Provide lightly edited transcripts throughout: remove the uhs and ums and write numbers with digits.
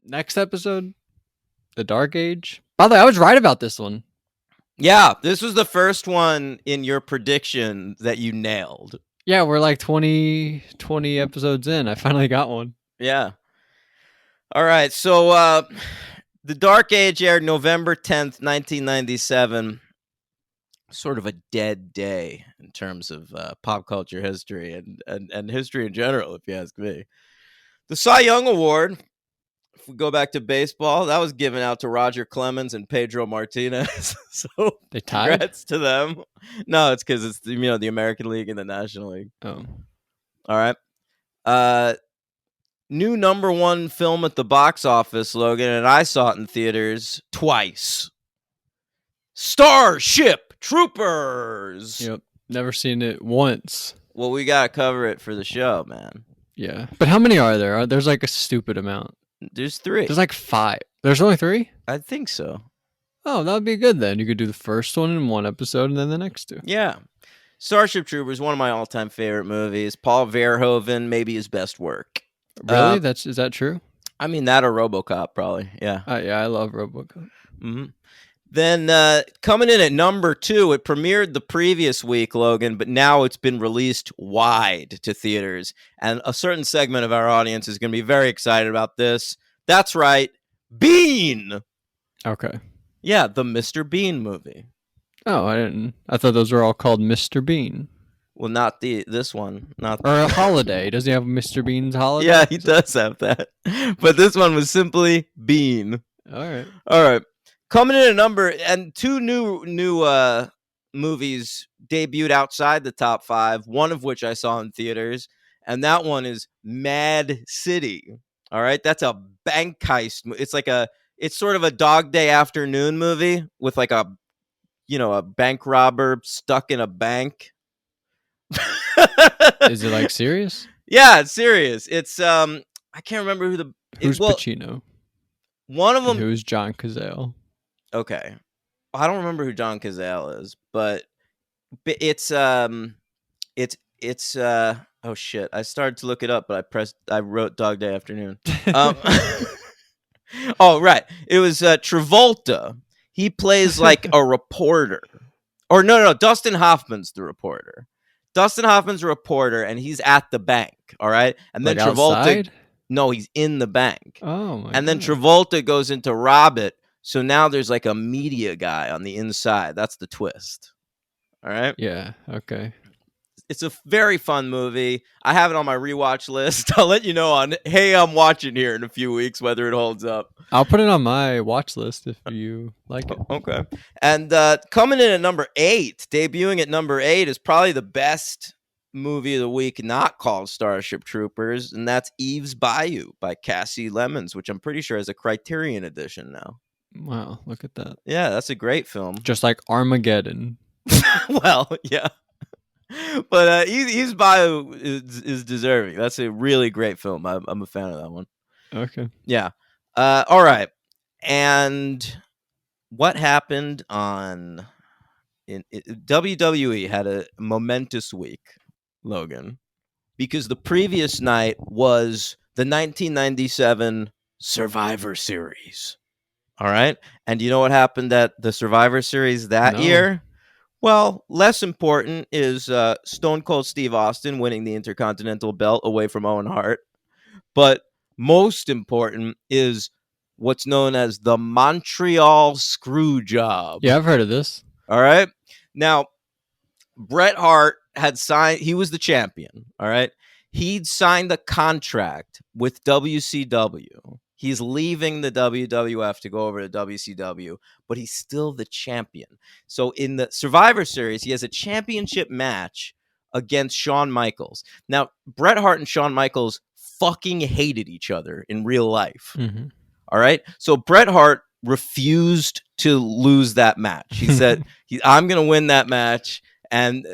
Next episode, The Dark Age. By the way, I was right about this one. Yeah, this was the first one in your prediction that you nailed. Yeah, we're like 20 episodes in. I finally got one. Yeah. All right. So The Dark Age aired November 10th, 1997. Sort of a dead day in terms of pop culture history and history in general, if you ask me. The Cy Young Award, if we go back to baseball, that was given out to Roger Clemens and Pedro Martinez. So They tied? congrats to them. No, it's because it's the American League and the National League. Oh. All right. New number one film at the box office, Logan, and I saw it in theaters twice. Starship Troopers. Yep. Never seen it once. Well, we gotta cover it for the show, man. Yeah. But how many are there? There's like a stupid amount. There's 3. There's like 5. There's only 3? I think so. Oh, that would be good then. You could do the first one in one episode and then the next 2. Yeah. Starship Troopers, one of my all-time favorite movies. Paul Verhoeven, maybe his best work. Really? Is that true? I mean, that or RoboCop, probably. Yeah. Yeah, I love RoboCop. Mm-hmm. Then coming in at number 2, it premiered the previous week, Logan, but now it's been released wide to theaters. And a certain segment of our audience is going to be very excited about this. That's right. Bean! Okay. Yeah, the Mr. Bean movie. Oh, I thought those were all called Mr. Bean. Well, not this one. Or a holiday. Does he have Mr. Bean's holiday? Yeah, he does have that. But this one was simply Bean. All right. Coming in at number, and 2 new movies debuted outside the top 5, one of which I saw in theaters, and that one is Mad City. All right, that's a bank heist. It's sort of a Dog Day Afternoon movie with like a bank robber stuck in a bank. Is it like serious? Yeah, it's serious. It's I can't remember who's Pacino. One of them. And who's John Cazale? Okay, I don't remember who John Cazale is, but it's oh shit! I started to look it up, but I wrote Dog Day Afternoon. Oh right, it was Travolta. He plays like a reporter, or no, Dustin Hoffman's the reporter. Dustin Hoffman's a reporter, and he's at the bank. All right, and then Travolta. Outside? No, he's in the bank. Oh my! And then Travolta goes in to rob it. So now there's like a media guy on the inside. That's the twist. All right. Yeah. Okay. It's a very fun movie. I have it on my rewatch list. I'll let you know on Hey, I'm watching here in a few weeks whether it holds up. I'll put it on my watch list if you like it. Okay. And coming in at number 8, debuting at number 8 is probably the best movie of the week not called Starship Troopers, and that's Eve's Bayou by Cassie Lemons, which I'm pretty sure is a Criterion edition now. Wow, look at that. Yeah, that's a great film. Just like Armageddon. Well, yeah. But Eve's Bayou is deserving. That's a really great film. I'm a fan of that one. Okay. Yeah. All right. And what happened in WWE had a momentous week, Logan, because the previous night was the 1997 Survivor Series. All right. And you know what happened at the Survivor Series that year? Well, less important is Stone Cold Steve Austin winning the Intercontinental belt away from Owen Hart. But most important is what's known as the Montreal Screwjob. Yeah, I've heard of this. All right. Now, Bret Hart had signed, he was the champion. All right. He'd signed a contract with WCW. He's leaving the WWF to go over to WCW, but he's still the champion. So in the Survivor Series, he has a championship match against Shawn Michaels. Now, Bret Hart and Shawn Michaels fucking hated each other in real life. Mm-hmm. All right. So Bret Hart refused to lose that match. He said, I'm going to win that match. And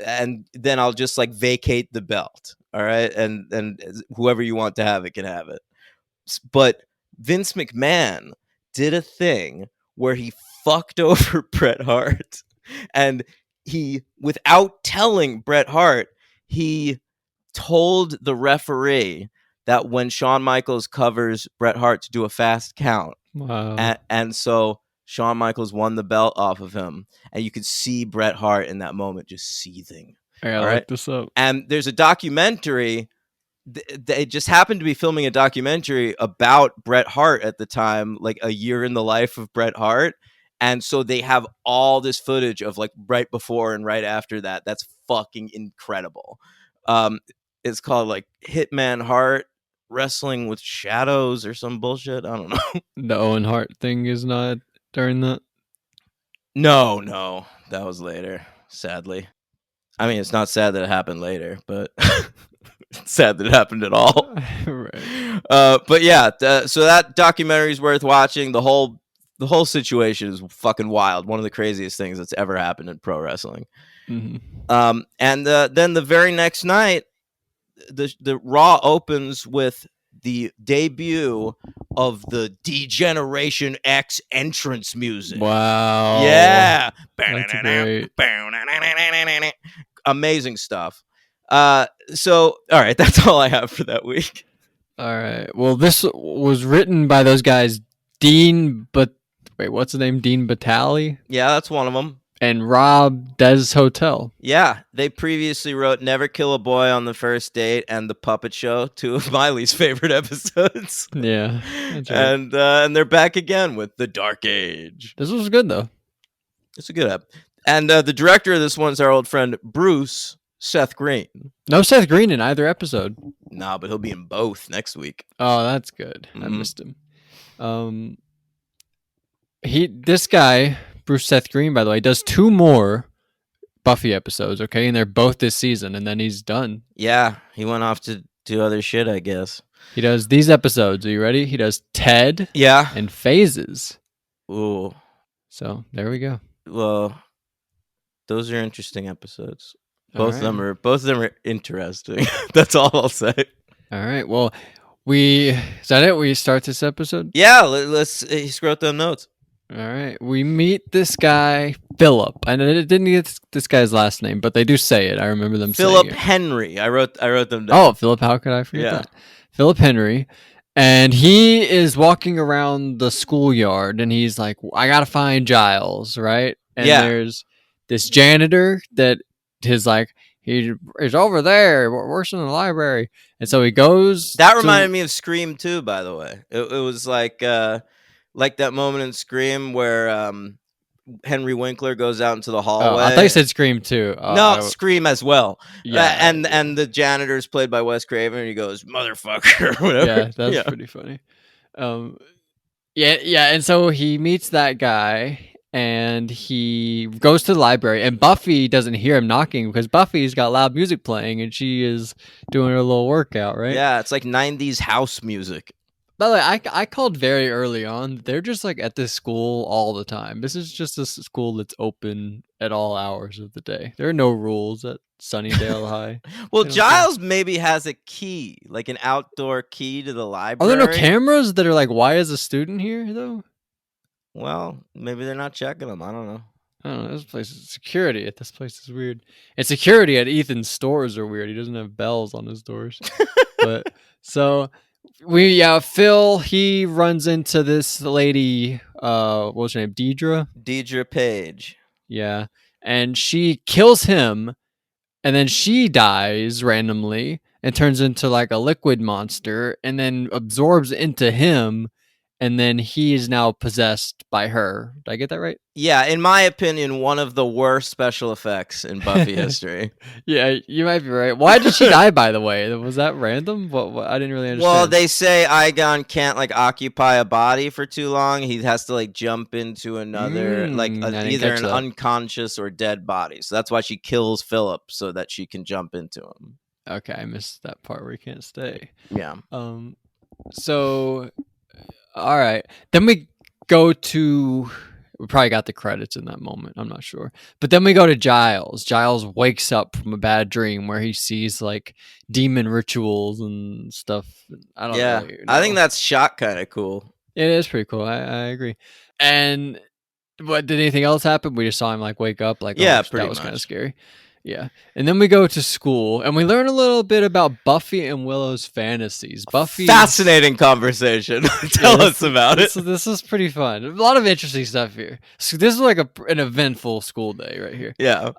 then I'll just like vacate the belt. All right. And whoever you want to have it can have it. But Vince McMahon did a thing where he fucked over Bret Hart, and he, without telling Bret Hart, he told the referee that when Shawn Michaels covers Bret Hart to do a fast count, Wow. and so Shawn Michaels won the belt off of him, and you could see Bret Hart in that moment just seething. I gotta All right, look this up. and there's a documentary. They just happened to be filming a documentary about Bret Hart at the time, like a year in the life of Bret Hart. And so they have all this footage of like right before and right after that. That's fucking incredible. Um, it's called like Hitman Hart Wrestling with Shadows or some bullshit. I don't know. The Owen Hart thing is not during that. No, that was later, sadly. I mean, it's not sad that it happened later, but it's sad that it happened at all. Right. But yeah, so that documentary is worth watching. The whole situation is fucking wild. One of the craziest things that's ever happened in pro wrestling. Hmm. And then the very next night, the Raw opens with the debut of the D-Generation X entrance music. Wow. Yeah. That's great. Amazing stuff. So all right, that's all I have for that week. All right. Well, this was written by those guys, what's the name? Dean Batali Yeah, that's one of them. and Rob Des Hotel. Yeah, they previously wrote Never Kill a Boy on the First Date and The Puppet Show, two of my least favorite episodes. Yeah, that's right. And they're back again with The Dark Age. This was good though. It's a good ep. And the director of this one's our old friend Bruce Seth Green. No Seth Green in either episode. Nah, but he'll be in both next week. Oh, that's good. I Mhm. missed him. This guy, Bruce Seth Green, by the way, does 2 more Buffy episodes, okay? And they're both this season, and then he's done. Yeah, he went off to do other shit, I guess. He does these episodes. Are you ready? He does Ted Yeah. and Phases. Ooh. So there we go. Well, those are interesting episodes. All Both of them right. are interesting. That's all I'll say. All right. Well, is that it? We start this episode? Yeah, let's he wrote them notes. All right. We meet this guy, Philip. I didn't get this guy's last name, but they do say it. I remember them Philip saying it. Henry. I wrote them down. Oh, Philip, how could I forget that? Philip Henry. And he is walking around the schoolyard and he's like, I gotta find Giles, right? And there's this janitor that is like, he's over there, works in the library. And so he goes. That reminded me of Scream 2, by the way. It was like that moment in Scream where Henry Winkler goes out into the hallway. I thought you said Scream 2. No, Scream as well. Yeah, and the janitor's played by Wes Craven, and he goes, "Motherfucker," or whatever. Yeah, that's pretty funny. Yeah, and so he meets that guy, and he goes to the library, and Buffy doesn't hear him knocking because Buffy's got loud music playing, and she is doing her little workout, right? Yeah, it's like 90s house music. By the way, I called very early on. They're just like at this school all the time. This is just a school that's open at all hours of the day. There are no rules at Sunnydale High. Well, Giles maybe has a key, like an outdoor key to the library. Are there no cameras that are like, why is a student here, though? Well, maybe they're not checking them. I don't know. I don't know. This place is security at this place is weird. And security at Ethan's stores are weird. He doesn't have bells on his doors. But so Phil, he runs into this lady, what was her name? Deidre Page. Yeah. And she kills him, and then she dies randomly and turns into like a liquid monster and then absorbs into him, and then he is now possessed by her. Did I get that right? Yeah, in my opinion, one of the worst special effects in Buffy history. Yeah, you might be right. Why did she die, by the way? Was that random? What I didn't really understand. Well, they say Igon can't like occupy a body for too long. He has to like jump into another, either an unconscious or dead body. So that's why she kills Philip, so that she can jump into him. Okay, I missed that part where he can't stay. Yeah. So, all right. Then we go to... We probably got the credits in that moment. I'm not sure. But then we go to Giles. Giles wakes up from a bad dream where he sees like demon rituals and stuff. I don't know. I think that's shot kind of cool. It is pretty cool. I agree. And did anything else happen? We just saw him like wake up. Like, yeah, that was kind of scary. Yeah. And then we go to school and we learn a little bit about Buffy and Willow's fantasies. Buffy, fascinating conversation. Tell us about it. This is pretty fun. A lot of interesting stuff here. So this is like an eventful school day right here. Yeah.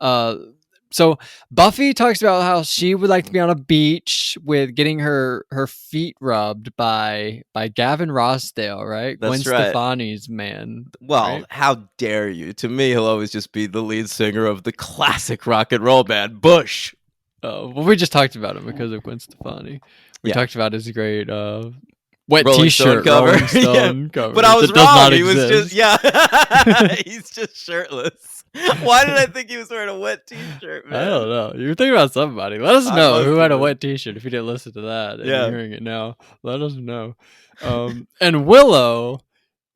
So Buffy talks about how she would like to be on a beach with getting her feet rubbed by Gavin Rossdale, right? That's Gwen right. Stefani's man. Well, right? how dare you? To me, he'll always just be the lead singer of the classic rock and roll band, Bush. Well, we just talked about him because of Gwen Stefani. We talked about his great wet Rolling T-shirt Stone cover. Rolling Stone cover. But I was That wrong. He was just he's just shirtless. Why did I think he was wearing a wet T-shirt, man? I don't know. You're thinking about somebody. Let us know who had a wet T-shirt if you didn't listen to that. And you're hearing it now. Let us know. And Willow,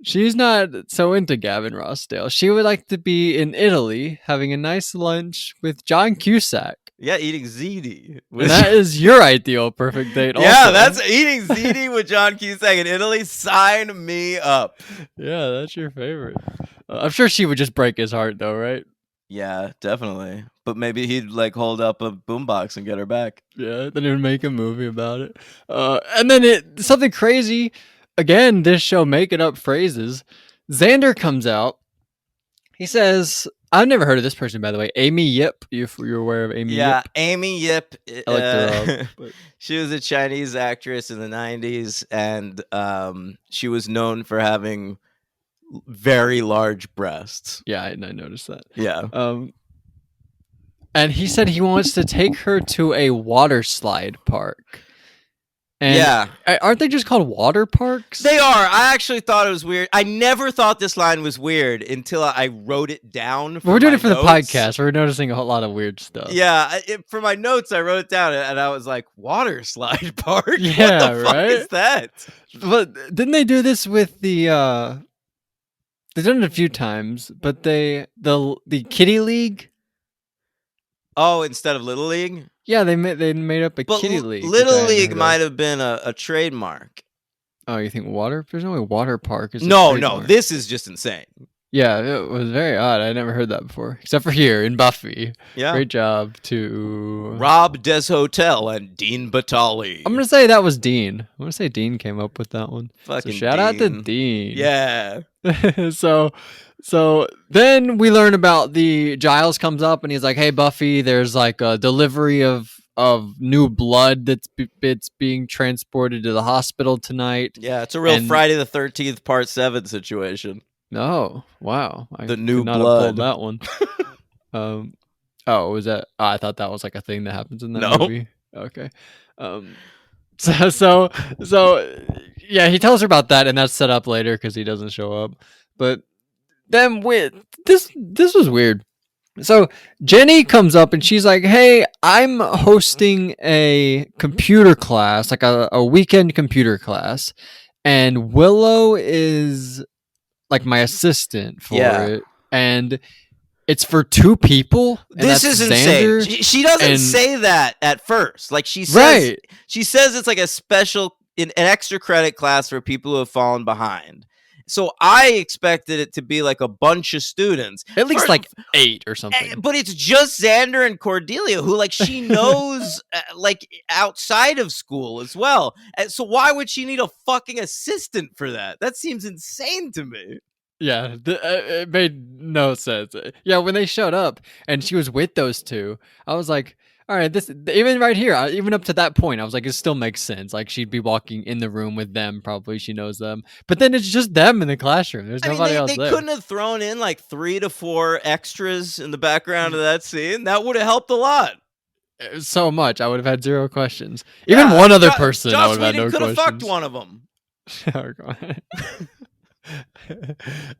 she's not so into Gavin Rossdale. She would like to be in Italy having a nice lunch with John Cusack. Yeah, eating ziti. And that is your ideal perfect date. Yeah, also. that's eating ziti with John Cusack in Italy. Sign me up. Yeah, that's your favorite. I'm sure she would just break his heart, though, right? Yeah, definitely. But maybe he'd like hold up a boombox and get her back. Yeah, then he would make a movie about it. And then something crazy. Again, this show making up phrases. Xander comes out. He says, I've never heard of this person, by the way. Amy Yip. You're aware of Amy Yip? Yeah, Amy Yip. I looked her up. She was a Chinese actress in the 90s, and she was known for having very large breasts. Yeah, I noticed that. Yeah. And he said he wants to take her to a water slide park. And yeah. Aren't they just called water parks? They are. I actually thought it was weird. I never thought this line was weird until I wrote it down. We're doing it for notes. the podcast. We're noticing a whole lot of weird stuff. Yeah. For my notes, I wrote it down and I was like, water slide park? Yeah, what the fuck is that? But didn't they do this with the... They've done it a few times, but the Kitty League? Oh, instead of Little League? Yeah, they made up a Kitty League. Little League might have been a trademark. Oh, you think water? There's only water park. No, this is just insane. Yeah, it was very odd. I never heard that before, except for here in Buffy. Yeah, great job to Rob Des Hotel and Dean Batali. I'm gonna say that was Dean. I'm gonna say Dean came up with that one. Fucking so shout out to Dean. Yeah. So then we learn about Giles comes up and he's like, "Hey Buffy, there's like a delivery of new blood that's being transported to the hospital tonight." Yeah, it's a real Friday the 13th Part 7 situation. Oh, wow. The new not blood. Have pulled that one. Was that? Oh, I thought that was like a thing that happens in that movie. Okay. So yeah, he tells her about that, and that's set up later because he doesn't show up. But then this was weird. So Jenny comes up and she's like, "Hey, I'm hosting a computer class, like a weekend computer class, and Willow is like my assistant for it, and it's for 2 people." This is Xander insane. She doesn't say that at first. Like she says, she says it's like a special, an extra credit class for people who have fallen behind. So I expected it to be like a bunch of students, at least like 8 or something. But it's just Xander and Cordelia, who like she knows like outside of school as well. And so why would she need a fucking assistant for that? That seems insane to me. Yeah, it made no sense. Yeah, when they showed up and she was with those 2, I was like, all right, this even right here, even up to that point, I was like, it still makes sense. Like she'd be walking in the room with them, probably she knows them. But then it's just them in the classroom. There's nobody else there. They couldn't have thrown in like 3 to 4 extras in the background of that scene. That would have helped a lot. So much. I would have had 0 questions. Even one other person, I would have had no questions. Could have fucked one of them.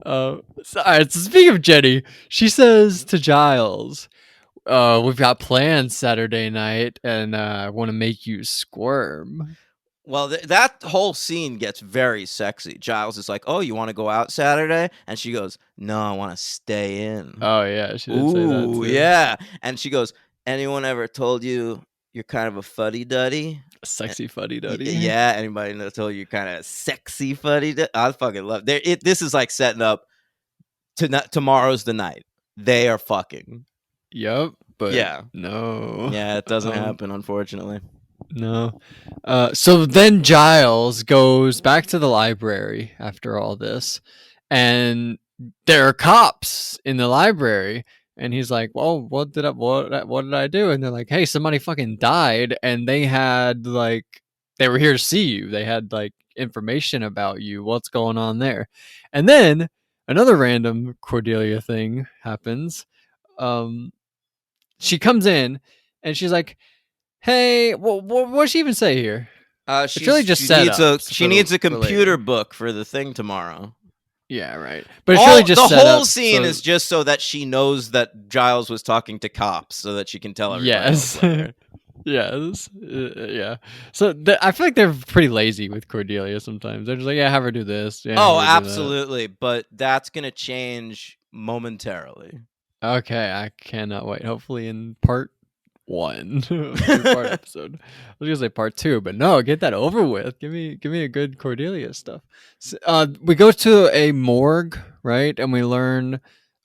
All right, so speaking of Jenny, she says to Giles, we've got plans Saturday night, and I want to make you squirm. Well, that whole scene gets very sexy. Giles is like, "Oh, you want to go out Saturday?" And she goes, "No, I want to stay in." Oh, yeah, she did say that too. Yeah. And she goes, "Anyone ever told you you're kind of a fuddy-duddy?" A sexy fuddy-duddy? Yeah, anybody that told you kind of sexy fuddy-duddy? I fucking love it. This is like setting up tomorrow's the night. They are fucking. Yep. but Yeah. no. Yeah, it doesn't happen, unfortunately. No. So then Giles goes back to the library after all this, and there are cops in the library. And he's like, "Well, what did I do?" And they're like, "Hey, somebody fucking died, and they had like they were here to see you. They had like information about you. What's going on there?" And then another random Cordelia thing happens. Um, she comes in, and she's like, "Hey, what does she even say here?" It's really just setups She needs a for computer later. book for the thing tomorrow. Yeah, right. But it's really just The whole setup. scene is just so that she knows that Giles was talking to cops, so that she can tell everybody else yes, later. yes, yeah. So I feel like they're pretty lazy with Cordelia sometimes. They're just like, yeah, have her do this. Yeah, Oh, have her do that. absolutely. But that's gonna change momentarily. Okay, I cannot wait. Hopefully in part 1, 2-part episode. I was gonna say part 2, but no, get that over with. Give me a good Cordelia stuff. We go to a morgue, right? And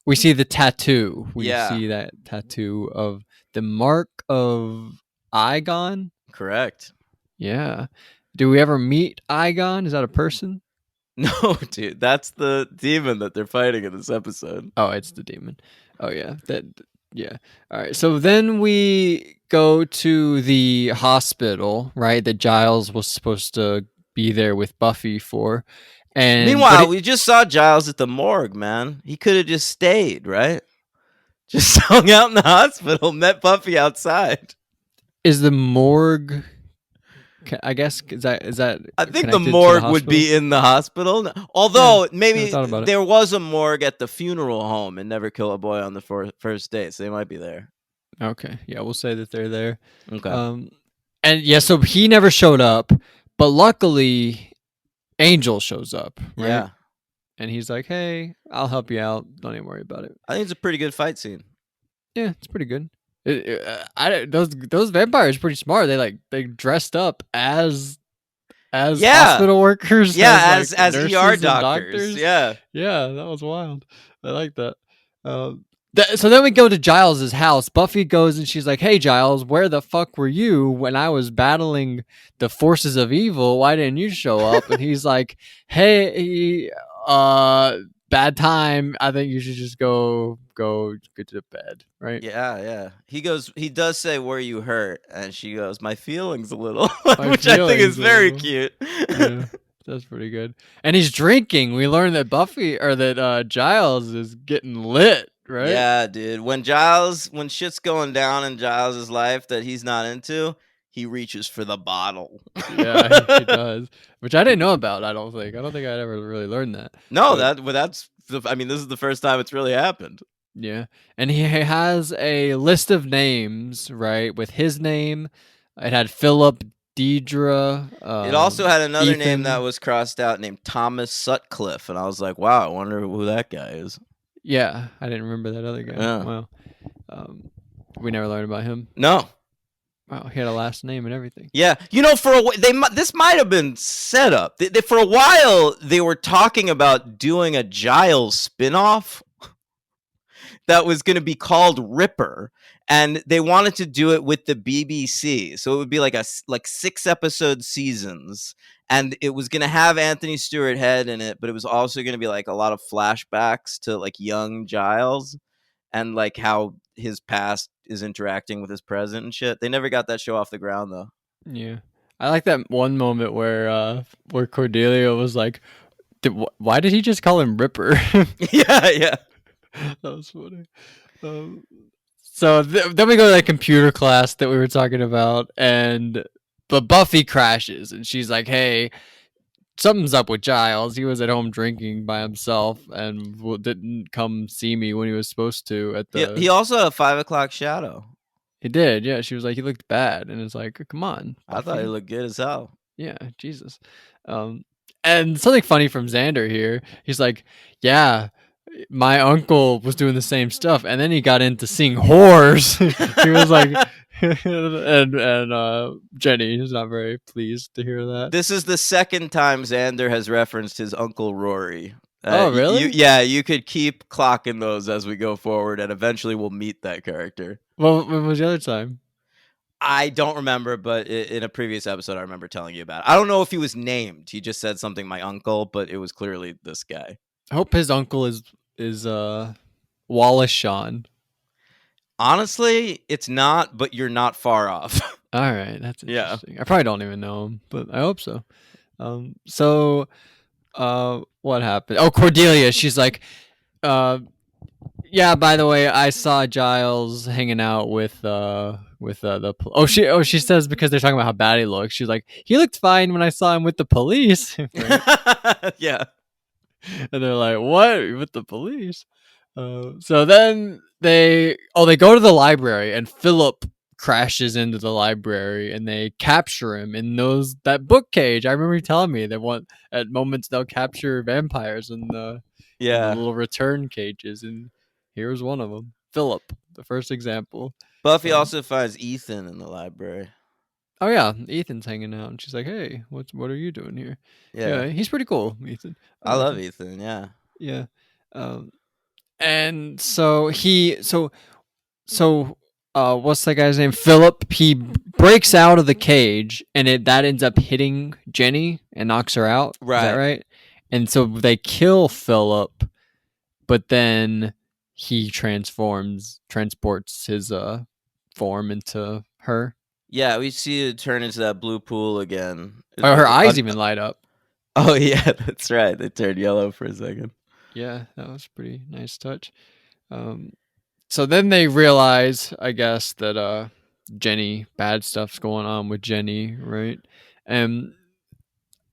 we see the tattoo. We Yeah. see that tattoo of the mark of Igon. Correct. Yeah. Do we ever meet Igon? Is that a person? No, dude, that's the demon that they're fighting in this episode. Oh, it's the demon. Oh yeah, yeah. All right. So then we go to the hospital, right? That Giles was supposed to be there with Buffy for. And meanwhile, we just saw Giles at the morgue, man. He could have just stayed, right? Just hung out in the hospital, met Buffy outside. Is the morgue? I guess is that? I think the morgue would be in the hospital. Although maybe there was a morgue at the funeral home and Never Kill a Boy on the first date, so they might be there. Okay, yeah, we'll say that they're there. Okay. And yeah, so he never showed up, but luckily, Angel shows up, right? Yeah. And he's like, "Hey, I'll help you out. Don't even worry about it." I think it's a pretty good fight scene. Yeah, it's pretty good. Those vampires are pretty smart. They dressed up as hospital workers. Yeah, as ER doctors. Yeah, that was wild. I like that. So then we go to Giles's house. Buffy goes and she's like, "Hey Giles, where the fuck were you when I was battling the forces of evil? Why didn't you show up?" And he's like, "Hey, bad time. I think you should just go get to bed." Right? Yeah. He does say, "Where you hurt?" And she goes, "My feelings a little," which I think is very cute. Yeah. That's pretty good. And he's drinking. We learned that Giles is getting lit, right? Yeah, dude. When shit's going down in Giles' life that he's not into, he reaches for the bottle. Yeah, he does. Which I didn't know about, I don't think. I don't think I'd ever really learned that. No, this is the first time it's really happened. Yeah. And he has a list of names, right? With his name. It had Philip, Deidre. It also had another Ethan. name that was crossed out named Thomas Sutcliffe. And I was like, wow, I wonder who that guy is. Yeah, I didn't remember that other guy. Yeah. Wow. We never learned about him. No. Wow, he had a last name and everything. Yeah, this might have been set up. For a while, they were talking about doing a Giles spinoff that was going to be called Ripper, and they wanted to do it with the BBC, so it would be like 6-episode seasons, and it was going to have Anthony Stewart Head in it, but it was also going to be like a lot of flashbacks to like young Giles and like how his past is interacting with his present and shit. They never got that show off the ground though. Yeah, I like that one moment where Cordelia was like, "Why did he just call him Ripper?" yeah, that was funny. So then we go to that computer class that we were talking about, but Buffy crashes, and she's like, "Hey, something's up with Giles. He was at home drinking by himself and didn't come see me when he was supposed to." He also had a 5 o'clock shadow. He did, yeah. She was like, "He looked bad," and it's like, "Come on, Buffy." I thought he looked good as hell. Yeah, Jesus. And something funny from Xander here. He's like, "Yeah, my uncle was doing the same stuff, and then he got into seeing whores." He was like, and Jenny is not very pleased to hear that. This is the second time Xander has referenced his uncle Rory Oh, really? You could keep clocking those as we go forward, and eventually we'll meet that character. Well, when was the other time? I don't remember, but in a previous episode, I remember telling you about it. I don't know if he was named. He just said something, my uncle, but it was clearly this guy. I hope his uncle is Wallace Shawn. Honestly, it's not, but you're not far off. All right, that's interesting. I probably don't even know him, but I hope so. So what happened? Oh, Cordelia, she's like, yeah, by the way, I saw Giles hanging out with she says, because they're talking about how bad he looks. She's like, he looked fine when I saw him with the police. Yeah. And they're like, what? With the police? So then they go to the library, and Philip crashes into the library, and they capture him in that book cage. I remember you telling me that at moments they'll capture vampires in the little return cages, and here's one of them, Philip, the first example. Buffy also finds Ethan in the library. Oh yeah, Ethan's hanging out, and she's like, "Hey, what are you doing here?" Yeah, he's pretty cool, Ethan. I love Ethan. Yeah. Yeah. And so what's that guy's name? Philip. He breaks out of the cage, and that ends up hitting Jenny and knocks her out. Right. Is that right? And so they kill Philip, but then he transports his form into her. Yeah, we see it turn into that blue pool again. Oh, her eyes even light up. Oh yeah, that's right. They turned yellow for a second. Yeah, that was a pretty nice touch. So then they realize, I guess, that Jenny, bad stuff's going on with Jenny, right? And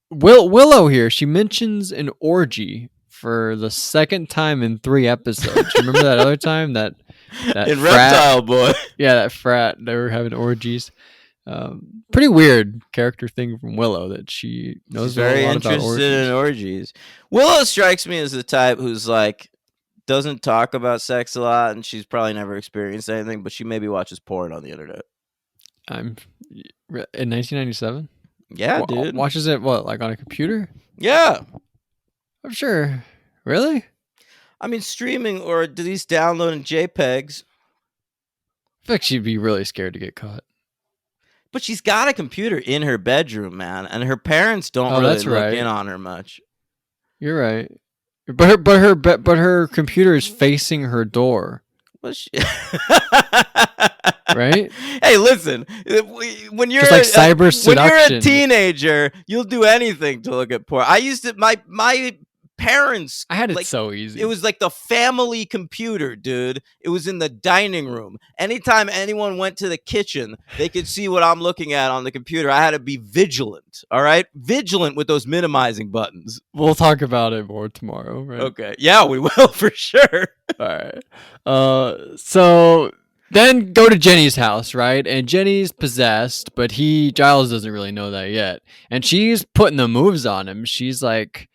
Willow here, she mentions an orgy for the second time in 3 episodes. You remember that other time that in frat, Reptile Boy? Yeah, that frat, they were having orgies. Pretty weird character thing from Willow that she knows very interested in orgies. Willow strikes me as the type who's like doesn't talk about sex a lot, and she's probably never experienced anything, but she maybe watches porn on the internet. In 1997. Yeah, dude. Watches it what, like on a computer? Yeah, I'm sure. Really? I mean, streaming or at least downloading JPEGs. I feel like she'd be really scared to get caught. But she's got a computer in her bedroom, man, and her parents don't really look in on her much. You're right, but her computer is facing her door. Well, she... right? Hey, listen, when you're like cyber seduction, when you're a teenager, you'll do anything to look at porn. I used it. My parents, I had it so easy. It was like the family computer, dude. It was in the dining room. Anytime anyone went to the kitchen, they could see what I'm looking at on the computer. I had to be vigilant, all right? Vigilant with those minimizing buttons. We'll talk about it more tomorrow, right? Okay. Yeah, we will for sure. All right. So then go to Jenny's house, right? And Jenny's possessed, but Giles doesn't really know that yet. And she's putting the moves on him. She's like,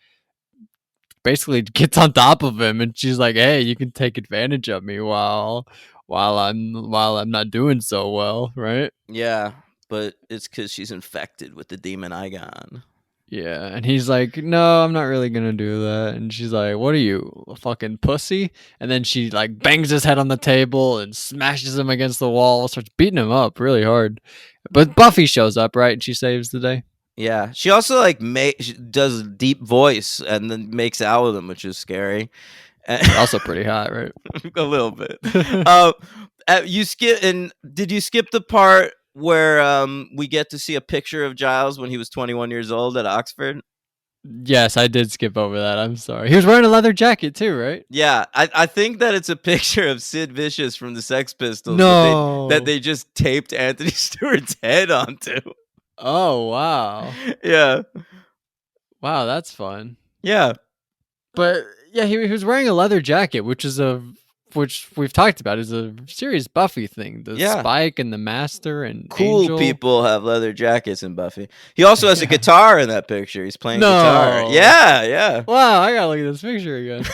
basically gets on top of him, and she's like, "Hey, you can take advantage of me while I'm not doing so well," right? Yeah, but it's because she's infected with the demon Igon. Yeah, and he's like, "No, I'm not really gonna do that." And she's like, "What are you, a fucking pussy?" And then she like bangs his head on the table and smashes him against the wall, starts beating him up really hard. But Buffy shows up, right? And she saves the day. Yeah, she also like does a deep voice and then makes out with him, which is scary. Also pretty hot, right? A little bit. Did you skip the part where we get to see a picture of Giles when he was 21 years old at Oxford? Yes, I did skip over that. I'm sorry. He was wearing a leather jacket too, right? Yeah, I think that it's a picture of Sid Vicious from the Sex Pistols that they just taped Anthony Stewart's head onto. Oh, wow. Yeah. Wow, that's fun. Yeah. But yeah, he was wearing a leather jacket, which we've talked about is a serious Buffy thing. The Spike and the Master and cool Angel. People have leather jackets in Buffy. He also has a guitar in that picture. He's playing guitar. Yeah. Wow, I gotta look at this picture again.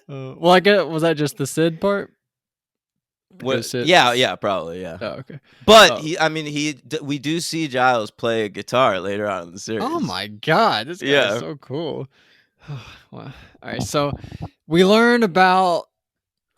Well, I get, was that just the Sid part? Yeah, probably, yeah. Oh, okay. But we do see Giles play a guitar later on in the series. Oh my god, this guy is so cool. Well, all right, so we learn about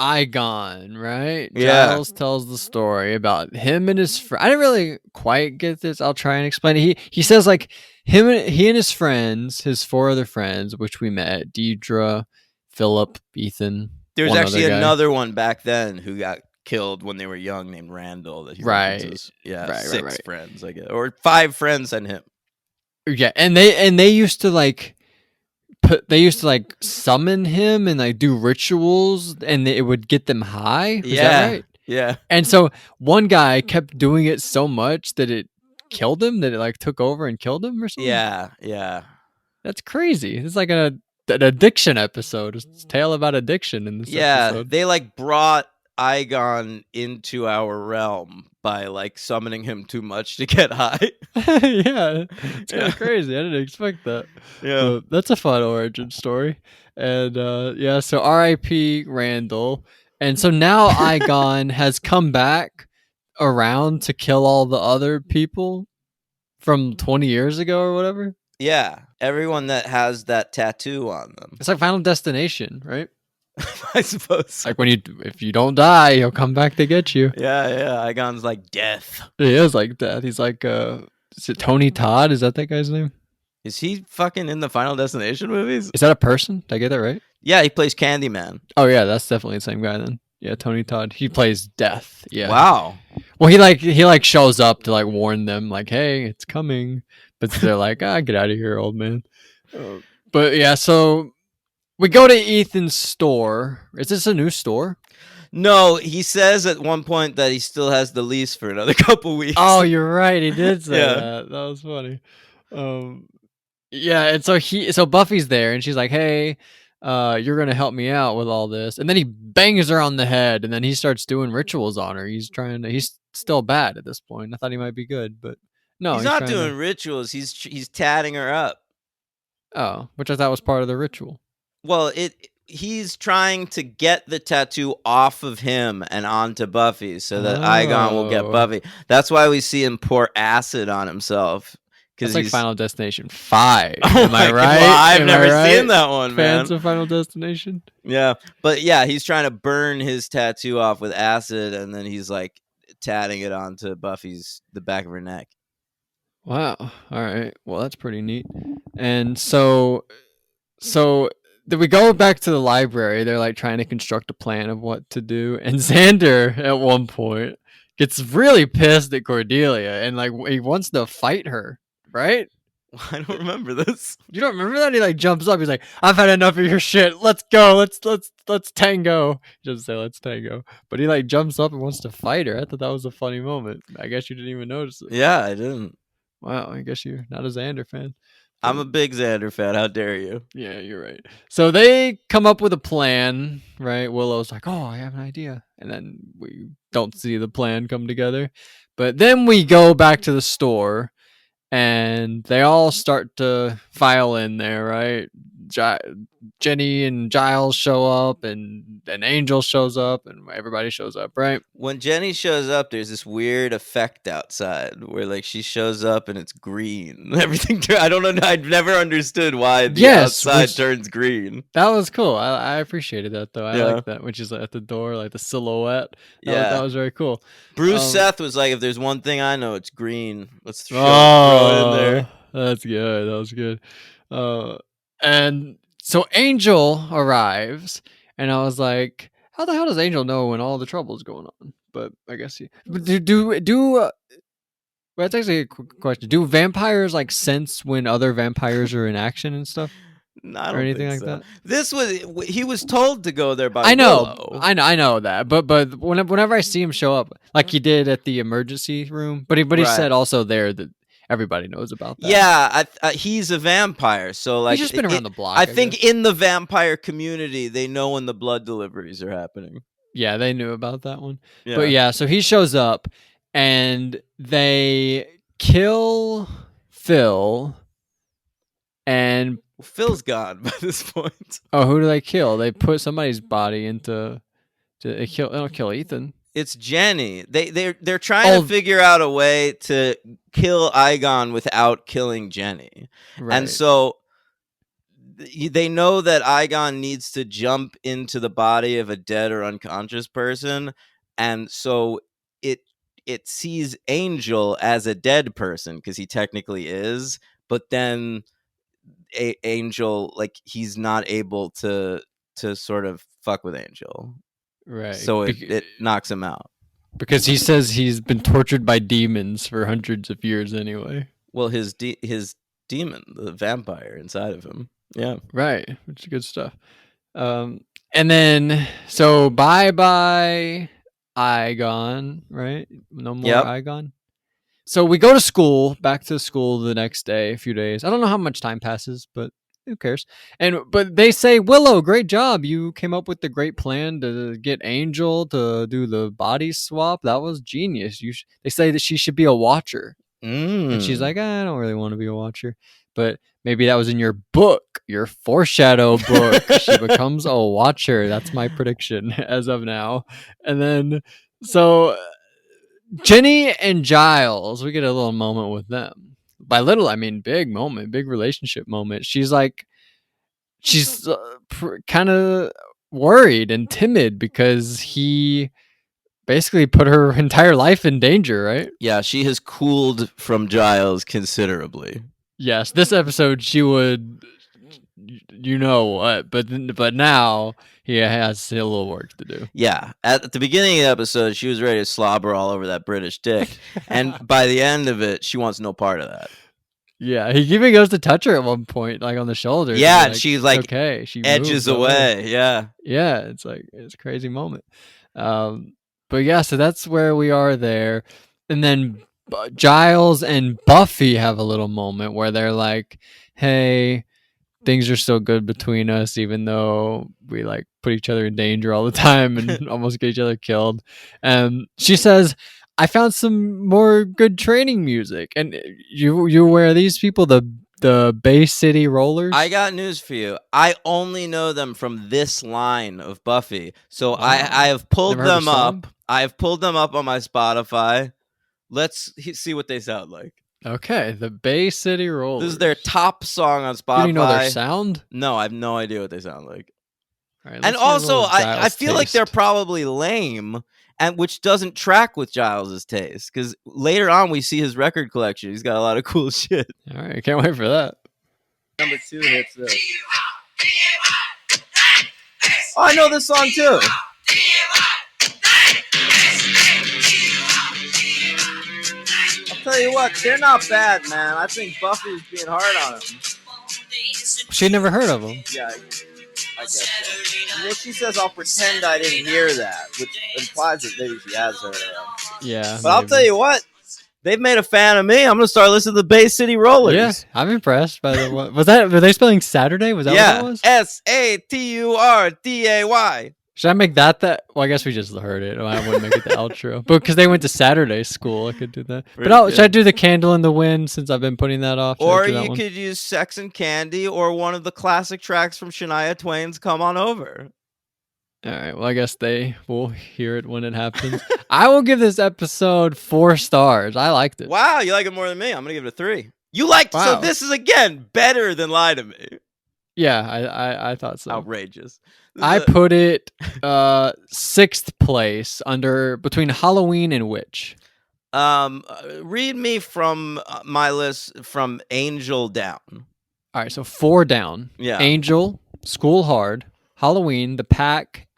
Igon, right? Yeah. Giles tells the story about him and his friend. I didn't really quite get this. I'll try and explain it. He says like he and his friends, his four other friends, which we met, Deidre, Philip, Ethan, There's one other actually guy. another one back then who got killed when they were young named Randall that he Right. references. Yeah, Right, 6 right. friends, I guess. Or 5 friends and him. Yeah, and they used to like they used to like summon him and like do rituals and it would get them high. Is that Yeah. right? Yeah. And so one guy kept doing it so much that it killed him, that it like took over and killed him or something. Yeah. Yeah. That's crazy. It's like an addiction episode. It's a tale about addiction in this Yeah. episode. They like brought Igon into our realm by like summoning him too much to get high. Yeah, it's kind Yeah. of crazy. I didn't expect that. Yeah. But that's a fun origin story. And yeah, so R.I.P. Randall. And so now Igon has come back around to kill all the other people from 20 years ago or whatever. Yeah. Everyone that has that tattoo on them. It's like Final Destination, right? I suppose. So. Like if you don't die, he'll come back to get you. Yeah, yeah. Igon's like death. He is like that. He's like is it Tony Todd? Is that guy's name? Is he fucking in the Final Destination movies? Is that a person? Did I get that right? Yeah, he plays Candyman. Oh yeah, that's definitely the same guy then. Yeah, Tony Todd. He plays Death. Yeah. Wow. Well, he shows up to like warn them, like, "Hey, it's coming," but they're like, "Ah, get out of here, old man." But yeah, so we go to Ethan's store. Is this a new store? No, he says at one point that he still has the lease for another couple weeks. Oh, you're right. He did say Yeah. that. That was funny. Yeah, and so Buffy's there, and she's like, "Hey, you're gonna help me out with all this," and then he bangs her on the head, and then he starts doing rituals on her. He's still bad at this point. I thought he might be good, but no, he's not doing rituals. He's tatting her up. Oh, which I thought was part of the ritual. Well, he's trying to get the tattoo off of him and onto Buffy so that Igon will get Buffy. That's why we see him pour acid on himself. It's like Final Destination 5. Am I right? Well, I've never seen that one, man. Fans of Final Destination? Yeah. But yeah, he's trying to burn his tattoo off with acid, and then he's like tatting it onto the back of her neck. Wow. All right. Well, that's pretty neat. And so then we go back to the library. They're like trying to construct a plan of what to do. And Xander at one point gets really pissed at Cordelia and like he wants to fight her. Right? I don't remember this. You don't remember that? He like jumps up. He's like, "I've had enough of your shit. Let's go. Let's tango." He doesn't say let's tango, but he like jumps up and wants to fight her. I thought that was a funny moment. I guess you didn't even notice it. Yeah, I didn't. Wow, I guess you're not a Xander fan. I'm a big Xander fan. How dare you? Yeah, you're right. So they come up with a plan, right? Willow's like, "Oh, I have an idea," and then we don't see the plan come together. But then we go back to the store. And they all start to file in there, right? Jenny and Giles show up, and Angel shows up, and everybody shows up, right? When Jenny shows up, there's this weird effect outside where, like, she shows up and it's green. Everything. I don't know. I've never understood why the outside turns green. That was cool. I appreciate that though. I like that when she's at the door, like the silhouette. That was very cool. Bruce Seth was like, "If there's one thing I know, it's green. Let's throw it in there." That's good. That was good. And so Angel arrives, and I was like, "How the hell does Angel know when all the trouble's going on?" But I guess that's actually a quick question. Do vampires like sense when other vampires are in action and stuff? I don't or anything think like that. He was told to go there by I know, Willow. I know that, but whenever I see him show up, like he did at the emergency room, but he said also there that everybody knows about that. Yeah, he's a vampire, so like he's just been around the block. I think in the vampire community, they know when the blood deliveries are happening. Yeah, they knew about that one. Yeah. But yeah, so he shows up, and they kill Phil, and Phil's gone by this point. Oh, who do they kill? They put somebody's body into. They don't kill Ethan. It's Jenny. They're trying to figure out a way to kill Igon without killing Jenny, right. And so they know that Igon needs to jump into the body of a dead or unconscious person, and so it sees Angel as a dead person because he technically is, but then Angel, like, he's not able to sort of fuck with Angel, Right. so it knocks him out. Because he says he's been tortured by demons for hundreds of years anyway. Well, his demon, the vampire inside of him. Yeah. Right. Which is good stuff. And then, so bye Igon, right? No more Igon. So we go to school, back to school the next day, a few days. I don't know how much time passes, but who cares? But they say, Willow, great job. You came up with the great plan to get Angel to do the body swap. That was genius. They say that she should be a watcher. And she's like, I don't really want to be a watcher. But maybe that was in your book, your foreshadow book. She becomes a watcher. That's my prediction as of now. And then, so Jenny and Giles, we get a little moment with them. By little, I mean big moment, big relationship moment. She's kind of worried and timid because he basically put her entire life in danger, right? Yeah, she has cooled from Giles considerably. Yes, this episode she would, you know what, but now he has a little work to do. Yeah, at the beginning of the episode, she was ready to slobber all over that British dick, and by the end of it, she wants no part of that. Yeah, he even goes to touch her at one point, like on the shoulder. Yeah, and she's like, okay, she edges away. Yeah, it's like it's a crazy moment. But yeah, so that's where we are there, and then Giles and Buffy have a little moment where they're like, hey, things are still good between us, even though we like put each other in danger all the time and almost get each other killed. She says, I found some more good training music. And you aware of these people, the Bay City Rollers? I got news for you. I only know them from this line of Buffy. So I have pulled them up. I have pulled them up on my Spotify. Let's see what they sound like. Okay, the Bay City Rollers. This is their top song on Spotify. Do you know their sound? No, I have no idea what they sound like. All right, and also, I feel like they're probably lame, and which doesn't track with Giles's taste, because later on we see his record collection. He's got a lot of cool shit. All right, can't wait for that. Number 2 hits this. Oh, I know this song too. I'll tell you what, they're not bad, man. I think Buffy's being hard on him. She never heard of them. Yeah, I guess so. Well, she says, I'll pretend I didn't hear that, which implies that maybe she has heard of them. Yeah. But maybe. I'll tell you what, they've made a fan of me. I'm going to start listening to the Bay City Rollers. Yeah, I'm impressed by the one. Were they spelling Saturday? Was that what that was? Saturday. Should I make that? Well, I guess we just heard it. I wouldn't make it the outro. But because they went to Saturday school, I could do that. But should I do the Candle in the Wind since I've been putting that off? Or you could use Sex and Candy or one of the classic tracks from Shania Twain's Come On Over. All right. Well, I guess they will hear it when it happens. I will give this episode 4 stars. I liked it. Wow, you like it more than me. I'm going to give it a 3. You liked it. So this is, again, better than Lie to Me. Yeah, I thought so. Outrageous. I put it 6th place between Halloween and Witch. Read me from my list from Angel down. All right, so 4 down. Yeah. Angel, School Hard, Halloween, The Pack,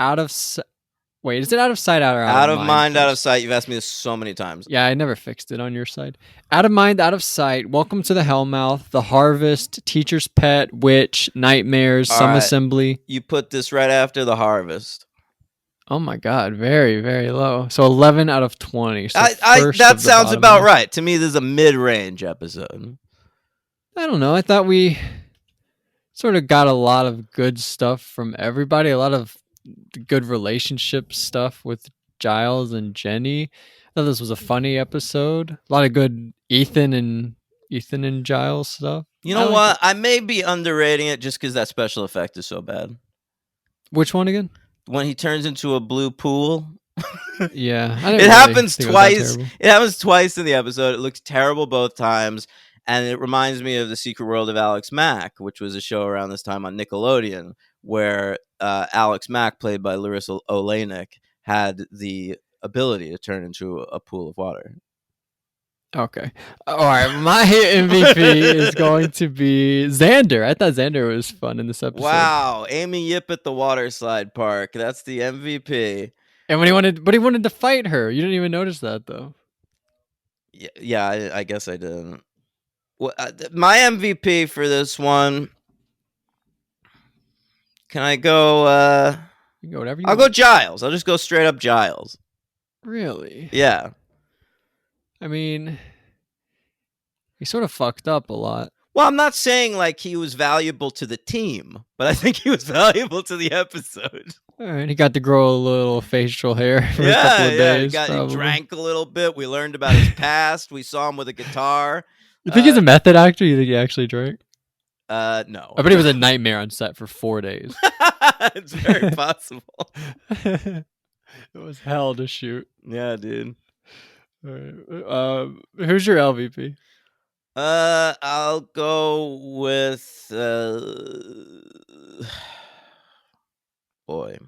Wait, is it Out of Sight, Out of Mind? Out of Mind, Out of Sight. You've asked me this so many times. Yeah, I never fixed it on your side. Out of Mind, Out of Sight, Welcome to the Hellmouth, The Harvest, Teacher's Pet, Witch, Nightmares, Some Assembly. You put this right after The Harvest. Oh my God, very, very low. So 11 out of 20. So that sounds about right. To me, this is a mid-range episode. I don't know. I thought we sort of got a lot of good stuff from everybody. A lot of good relationship stuff with Giles and Jenny. I thought this was a funny episode. A lot of good Ethan and Giles stuff. You know what? I may be underrating it just because that special effect is so bad. Which one again? When he turns into a blue pool. Yeah. It happens twice. It happens twice in the episode. It looks terrible both times. And it reminds me of The Secret World of Alex Mack, which was a show around this time on Nickelodeon, where Alex Mack, played by Larissa Oleynik, had the ability to turn into a pool of water. Okay. All right. My MVP is going to be Xander. I thought Xander was fun in this episode. Wow. Amy Yip at the water slide park. That's the MVP. And when he wanted to fight her. You didn't even notice that, though. Yeah, I guess I didn't. Well, my MVP for this one. Can I go? You can go whatever you I'll want. go Giles. I'll just go straight up Giles. Really? Yeah. I mean, he sort of fucked up a lot. Well, I'm not saying like he was valuable to the team, but I think he was valuable to the episode. All right, he got to grow a little facial hair for a couple of days. He drank a little bit. We learned about his past. We saw him with a guitar. You think he's a method actor? You think he actually drank? No. I bet he was a nightmare on set for 4 days. It's very possible. It was hell to shoot. Yeah, dude. All right. Who's your LVP? I'll go with boy.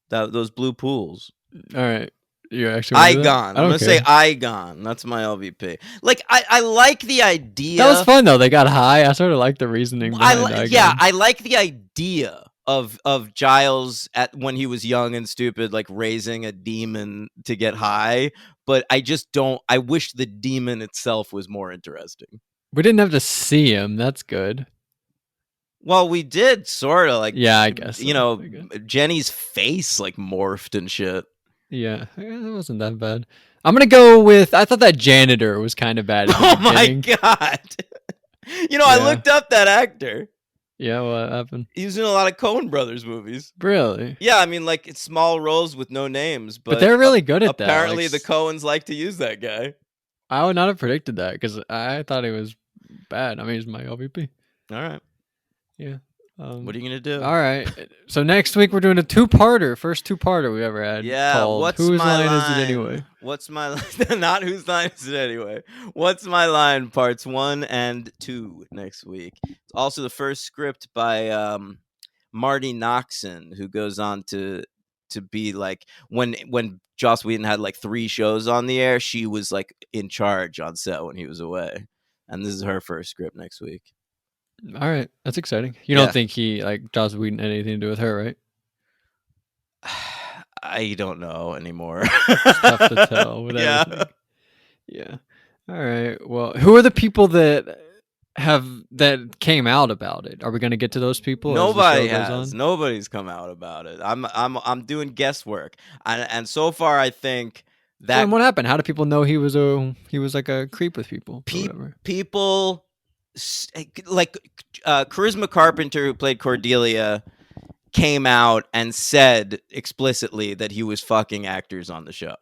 Those blue pools. All right. You actually Igon. I'm gonna say Igon. That's my LVP. Like I like the idea. That was fun though. They got high. I sort of like the reasoning behind Igon. Yeah, I like the idea of Giles when he was young and stupid, like raising a demon to get high. But I just don't. I wish the demon itself was more interesting. We didn't have to see him. That's good. Well, we did sort of like. Yeah, I guess. You know, Jenny's face like morphed and shit. Yeah, it wasn't that bad. I'm gonna go with. I thought that janitor was kind of bad. Oh my god! You know, I looked up that actor. Yeah, what happened? He was in a lot of Coen Brothers movies. Really? Yeah, I mean, like, it's small roles with no names, but they're really good at that. Apparently, the Coens like to use that guy. I would not have predicted that because I thought he was bad. I mean, he's my LVP. All right. Yeah. What are you gonna do? All right. So next week we're doing a two-parter. First two-parter we've ever had. Yeah. Called Whose Line Is It Anyway? What's my line? Not Whose Line Is It Anyway? What's My Line? Parts 1 and 2 next week. It's also the first script by Marty Noxon, who goes on to be like when Joss Whedon had like 3 shows on the air, she was like in charge on set when he was away, and this is her first script next week. All right, that's exciting. You don't think he like Joss Whedon had anything to do with her, right? I don't know anymore. It's tough to tell with everything. Yeah. All right. Well, who are the people that came out about it? Are we going to get to those people? Nobody has. Nobody's come out about it. I'm doing guesswork, and so far I think that. And what happened? How do people know he was like a creep with people? People like Charisma Carpenter, who played Cordelia, came out and said explicitly that he was fucking actors on the show.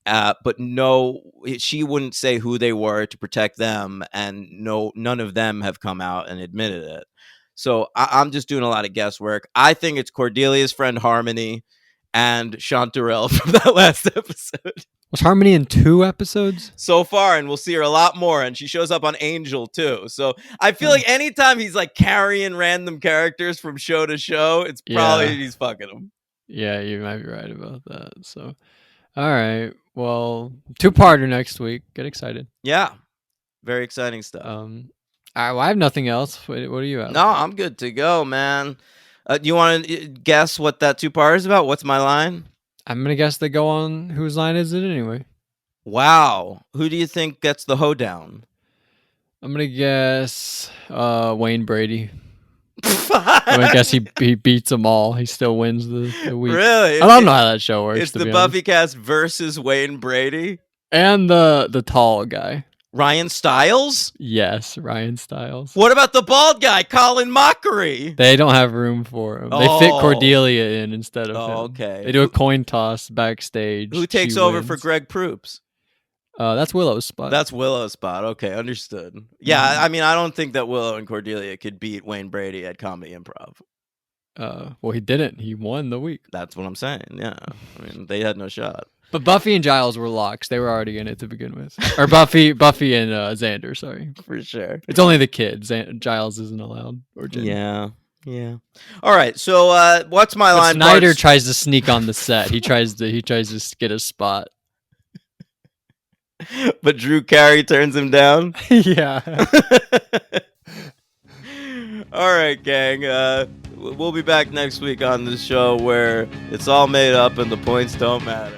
But no, she wouldn't say who they were to protect them, and none of them have come out and admitted it. So I'm just doing a lot of guesswork. I think it's Cordelia's friend Harmony and Chanterelle from that last episode. Was Harmony in 2 episodes? So far, and we'll see her a lot more, and she shows up on Angel too. So I feel like anytime he's like carrying random characters from show to show, it's probably he's fucking them. Yeah, you might be right about that. So, all right. Well, 2-parter next week. Get excited. Yeah. Very exciting stuff. All right, well, I have nothing else. What do you have? No, I'm good to go, man. Do you want to guess what that 2-part is about? What's my line? I'm going to guess they go on Whose Line Is It Anyway? Wow. Who do you think gets the hoedown? I'm going to guess Wayne Brady. I'm going to guess he beats them all. He still wins the week. Really? I don't know how that show works. It's the Buffy cast versus Wayne Brady? And the tall guy. Ryan Stiles? Yes, Ryan Stiles. What about the bald guy, Colin Mockery? They don't have room for him. They fit Cordelia in instead of him. Okay. They do a coin toss backstage. Who takes over for Greg Proops? That's Willow's spot. That's Willow's spot. Okay, understood. Yeah, I mean, I don't think that Willow and Cordelia could beat Wayne Brady at Comedy Improv. Well, he didn't. He won the week. That's what I'm saying. Yeah, I mean, they had no shot. But Buffy and Giles were locks. They were already in it to begin with. Or Buffy and Xander. Sorry, for sure. It's only the kids. Giles isn't allowed. Or Jen. Yeah. All right. So, what's my line? Snyder tries to sneak on the set. He tries to get a spot. But Drew Carey turns him down. Yeah. All right, gang. We'll be back next week on this show where it's all made up and the points don't matter.